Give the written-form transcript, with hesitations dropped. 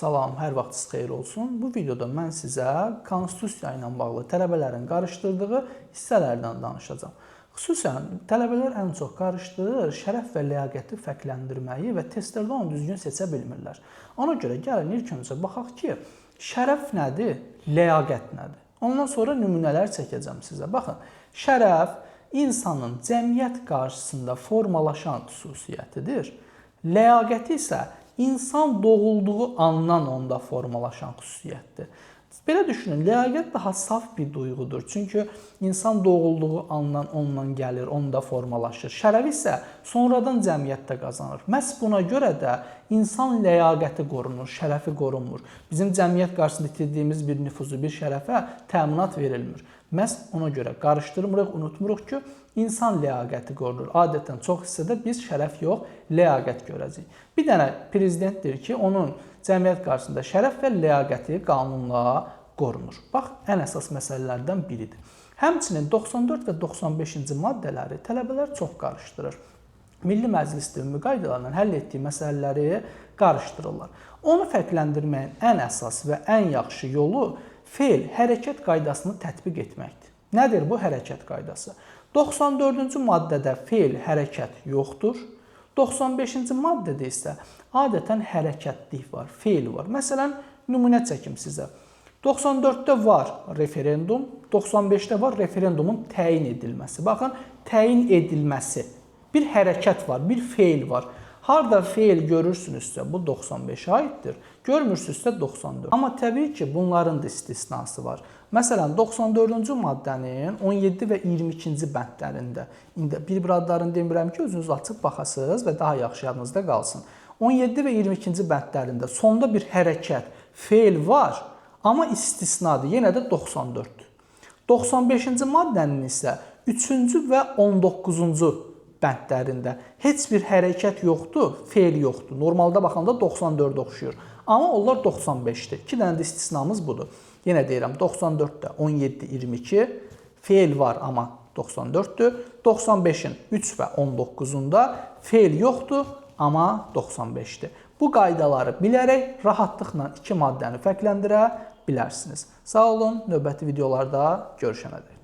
Salam, hər vaxtınız xeyir olsun. Bu videoda mən sizə konstitusiya ilə bağlı tələbələrin qarışdırdığı hissələrdən danışacağam. Xüsusən tələbələr ən çox qarışdırır şərəf və ləyaqəti fərqləndirməyi və testlərdə onu düzgün seçə bilmirlər. Ona görə gəlin ilk öncə baxaq ki, şərəf nədir, ləyaqət nədir? Ondan sonra nümunələr çəkəcəm sizə. Baxın, şərəf insanın cəmiyyət qarşısında formalaşan xüsusiyyətidir. Ləyaqəti isə İnsan doğulduğu andan onda formalaşan xüsusiyyətdir. Belə düşünün, ləyaqət daha saf bir duyğudur. Çünki insan doğulduğu andan ondan gəlir, onda formalaşır. Şərəf isə sonradan cəmiyyətdə qazanır. Məhz buna görə də insan ləyaqəti qorunur, şərəfi qorunmur. Bizim cəmiyyət qarşısında itirdiyimiz bir nüfuzu, bir şərəfə təminat verilmir. Məhz ona görə qarışdırmırıq, unutmuruq ki, insan ləyaqəti qorunur. Adətən çox hissədə biz şərəf yox, ləyaqət görəcəyik. Bir dənə prezident deyir ki, onun cəmiyyət qarşısında şərəf və ləyaqəti qanunla qorunur. Bax, ən əsas məsələlərdən biridir. Həmçinin 94 və 95-ci maddələri tələbələr çox qarışdırır. Milli Məclisdə ümumi qaydalarla həll etdiyi məsələləri qarışdırırlar. Onu fərqləndirməyin ən əsas və ən yaxşı yolu fe'l, hərəkət qaydasını tətbiq etməkdir. Nədir bu hərəkət qaydası? 94-cü maddədə fe'l, hərəkət yoxdur. 95-ci maddədə isə adətən hərəkətlik var, fe'l var. Məsələn, nümunə çəkim sizə. 94-də var referendum, 95-də var referendumun təyin edilməsi. Baxın, təyin edilməsi. Bir hərəkət var, bir fe'l var. Harada fe'l görürsünüzsə, bu 95-ə aiddir. Görmürsünüzsə 94. Amma təbii ki, bunların da istisnası var. Məsələn, 94-cü maddənin 17 və 22-ci bəndlərində, indi bir adlarını demirəm ki, özünüz açıb baxasınız və daha yaxşı yadınızda qalsın. 17 və 22-ci bəndlərində sonda bir hərəkət, fe'l var, amma istisnadır, yenə də 94-dür. 95-ci maddənin isə 3-cü və 19-cu bəndlərində heç bir hərəkət yoxdur, fe'l yoxdur. Normalda baxanda 94-də oxşuyur. Amma onlar 95-dir. 2 dənə də istisnamız budur. Yenə deyirəm, 94-də 17-22 fe'l var, amma 94-dür. 95-in 3 və 19-unda fe'l yoxdur, amma 95-dir. Bu qaydaları bilərək rahatlıqla 2 maddəni fərqləndirə bilərsiniz. Sağ olun, növbəti videolarda görüşənədək.